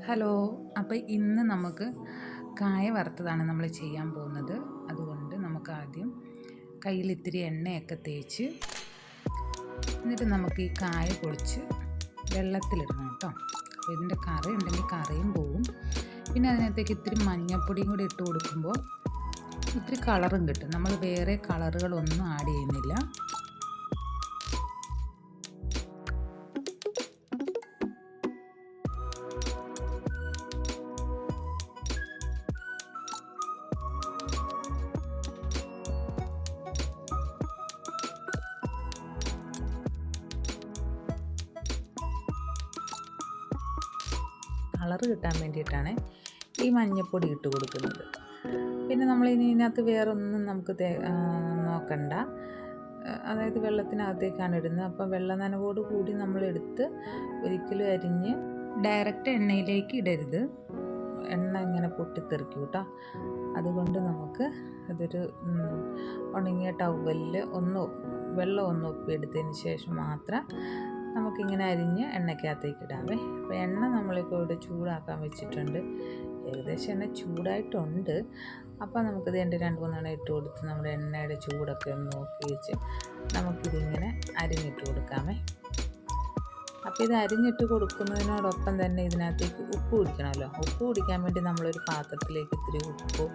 Hello. അപ്പോൾ ഇന്ന് നമുക്ക് കായ വറുത്തതാണ് നമ്മൾ ചെയ്യാൻ പോകുന്നത്. അതുകൊണ്ട് നമുക്ക് ആദ്യം കയ്യിൽ ഇത്തിരി എണ്ണയൊക്കെ തേച്ച് എന്നിട്ട് നമുക്ക് ഈ കായ പൊളിച്ച് വെള്ളത്തിലിടണം കേട്ടോ. അപ്പോൾ ഇതിൻ്റെ കറി ഉണ്ടെങ്കിൽ കറിയും പോവും. പിന്നെ അതിനകത്തേക്ക് ഇത്തിരി മഞ്ഞൾപ്പൊടിയും കൂടി ഇട്ട് കൊടുക്കുമ്പോൾ ഇത്തിരി കളറും കിട്ടും. നമ്മൾ വേറെ കളറുകളൊന്നും ആഡ് ചെയ്യുന്നില്ല. കളറ് കിട്ടാൻ വേണ്ടിയിട്ടാണ് ഈ മഞ്ഞൾപ്പൊടി ഇട്ട് കൊടുക്കുന്നത്. പിന്നെ നമ്മൾ ഇതിനകത്ത് വേറൊന്നും നമുക്ക് നോക്കണ്ട. അതായത് വെള്ളത്തിനകത്തേക്കാണ് ഇടുന്നത്. അപ്പം വെള്ള നനവോട് കൂടി നമ്മളെടുത്ത് ഒരിക്കലും അരിഞ്ഞ് ഡയറക്റ്റ് എണ്ണയിലേക്ക് ഇടരുത്. എണ്ണ ഇങ്ങനെ പൊട്ടിത്തെറിക്കും കേട്ടോ. അതുകൊണ്ട് നമുക്ക് അതൊരു ഉണങ്ങിയ ടവലിൽ വെള്ളം ഒന്ന് ഒപ്പിയെടുത്തതിന് ശേഷം മാത്രം നമുക്കിങ്ങനെ അരിഞ്ഞ് എണ്ണയ്ക്കകത്തേക്ക് ഇടാമേ. അപ്പോൾ എണ്ണ നമ്മളിപ്പോൾ ഇവിടെ ചൂടാക്കാൻ വെച്ചിട്ടുണ്ട്. ഏകദേശം എണ്ണ ചൂടായിട്ടുണ്ട്. അപ്പോൾ നമുക്കിത് എൻ്റെ 2-3 ഇട്ട് കൊടുത്ത് നമ്മുടെ എണ്ണയുടെ ചൂടൊക്കെ ഒന്ന് നോക്കി വെച്ച് നമുക്കിതിങ്ങനെ അരിഞ്ഞിട്ട് കൊടുക്കാമേ. അപ്പോൾ ഇത് അരിഞ്ഞിട്ട് കൊടുക്കുന്നതിനോടൊപ്പം തന്നെ ഇതിനകത്തേക്ക് ഉപ്പ് പിടിക്കണമല്ലോ. ഉപ്പ് പിടിക്കാൻ വേണ്ടി നമ്മളൊരു പാത്രത്തിലേക്ക് ഇത്തിരി ഉപ്പ്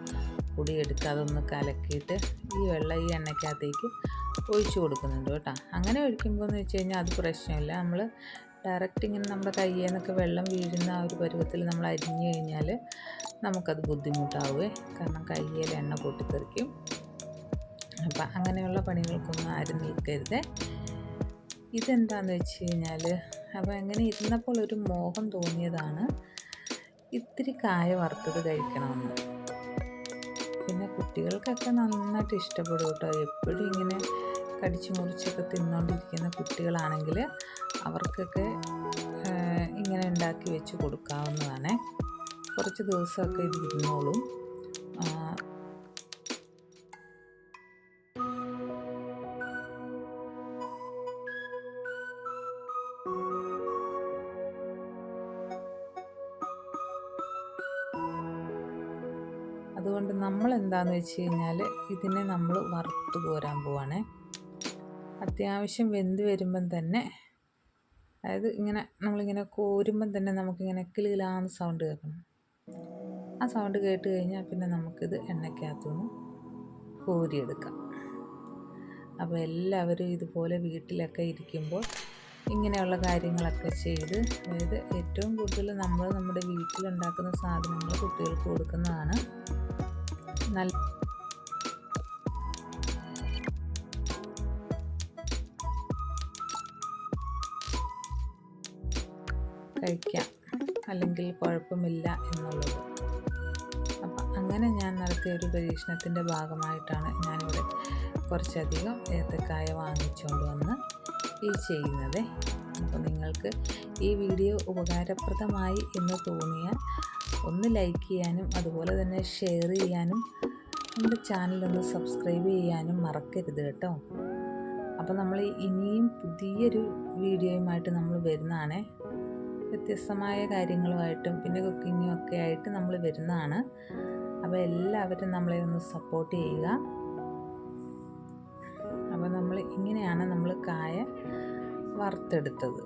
പൊടി എടുക്കുക. അതൊന്ന് കലക്കിയിട്ട് ഈ എണ്ണയ്ക്കകത്തേക്ക് ഒഴിച്ചു കൊടുക്കുന്നുണ്ട് കേട്ടോ. അങ്ങനെ ഒഴിക്കുമ്പോൾ എന്ന് വെച്ച് കഴിഞ്ഞാൽ അത് പ്രശ്നമില്ല. നമ്മൾ ഡയറക്റ്റ് ഇങ്ങനെ നമ്മുടെ കയ്യിൽ നിന്നൊക്കെ വെള്ളം വീഴുന്ന ആ ഒരു പരുവത്തിൽ നമ്മൾ അരിഞ്ഞു കഴിഞ്ഞാൽ നമുക്കത് ബുദ്ധിമുട്ടാവുമേ. കാരണം കയ്യിൽ എണ്ണ പൊട്ടിത്തെറിക്കും. അപ്പം അങ്ങനെയുള്ള പണികൾക്കൊന്നും ആരും നിൽക്കരുത്. ഇതെന്താണെന്ന് വെച്ച് കഴിഞ്ഞാൽ അപ്പോൾ അങ്ങനെ ഇരുന്നപ്പോൾ ഒരു മോഹം തോന്നിയതാണ് ഇത്തിരി കായ വറുത്തത് കഴിക്കണമെന്ന്. പിന്നെ കുട്ടികൾക്കൊക്കെ നന്നായിട്ട് ഇഷ്ടപ്പെടും കേട്ടോ. എപ്പോഴും ഇങ്ങനെ കടിച്ചു മുറിച്ചൊക്കെ തിന്നുകൊണ്ടിരിക്കുന്ന കുട്ടികളാണെങ്കിൽ അവർക്കൊക്കെ ഇങ്ങനെ ഉണ്ടാക്കി വെച്ച് കൊടുക്കാവുന്നതാണ്. കുറച്ച് ദിവസമൊക്കെ ഇത് ഇരുന്നോളും. അതുകൊണ്ട് നമ്മൾ എന്താണെന്ന് വെച്ച് കഴിഞ്ഞാൽ ഇതിനെ നമ്മൾ വറുത്ത് കോരാൻ പോവാണ്. അത്യാവശ്യം വെന്ത് വരുമ്പം തന്നെ, അതായത് ഇങ്ങനെ നമ്മളിങ്ങനെ കോരുമ്പം തന്നെ നമുക്കിങ്ങനെ കിലുകിലാന്ന് സൗണ്ട് കേൾക്കണം. ആ സൗണ്ട് കേട്ട് കഴിഞ്ഞാൽ പിന്നെ നമുക്കിത് എണ്ണയ്ക്കകത്തുനിന്ന് കോരിയെടുക്കാം. അപ്പോൾ എല്ലാവരും ഇതുപോലെ വീട്ടിലൊക്കെ ഇരിക്കുമ്പോൾ ഇങ്ങനെയുള്ള കാര്യങ്ങളൊക്കെ ചെയ്ത്, അതായത് ഏറ്റവും കൂടുതൽ നമ്മൾ നമ്മുടെ വീട്ടിലുണ്ടാക്കുന്ന സാധനങ്ങൾ കുട്ടികൾക്ക് കൊടുക്കുന്നതാണ് നല്ല. കഴിക്കാം, അല്ലെങ്കിൽ കുഴപ്പമില്ല എന്നുള്ളത്. അപ്പം അങ്ങനെ ഞാൻ നടത്തിയ ഒരു പരീക്ഷണത്തിൻ്റെ ഭാഗമായിട്ടാണ് ഞാനിവിടെ കുറച്ചധികം ഏത്തക്കായ വാങ്ങിച്ചുകൊണ്ട് വന്ന് ഈ ചെയ്യുന്നത്. അപ്പോൾ നിങ്ങൾക്ക് ഈ വീഡിയോ ഉപകാരപ്രദമായി എന്ന് തോന്നിയാൽ ഒന്ന് ലൈക്ക് ചെയ്യാനും അതുപോലെ തന്നെ ഷെയർ ചെയ്യാനും നമ്മുടെ ചാനലൊന്ന് സബ്സ്ക്രൈബ് ചെയ്യാനും മറക്കരുത് കേട്ടോ. അപ്പോൾ നമ്മൾ ഇനിയും പുതിയൊരു വീഡിയോയുമായിട്ട് നമ്മൾ വരുന്നതാണ്. വ്യത്യസ്തമായ കാര്യങ്ങളുമായിട്ടും പിന്നെ കുക്കിങ്ങും ഒക്കെ ആയിട്ട് നമ്മൾ വരുന്നതാണ്. അപ്പോൾ എല്ലാവരും നമ്മളെ ഒന്ന് സപ്പോർട്ട് ചെയ്യുക. അപ്പോൾ ഇങ്ങനെയാണ് നമ്മൾ കായ വറുത്തെടുത്തത്.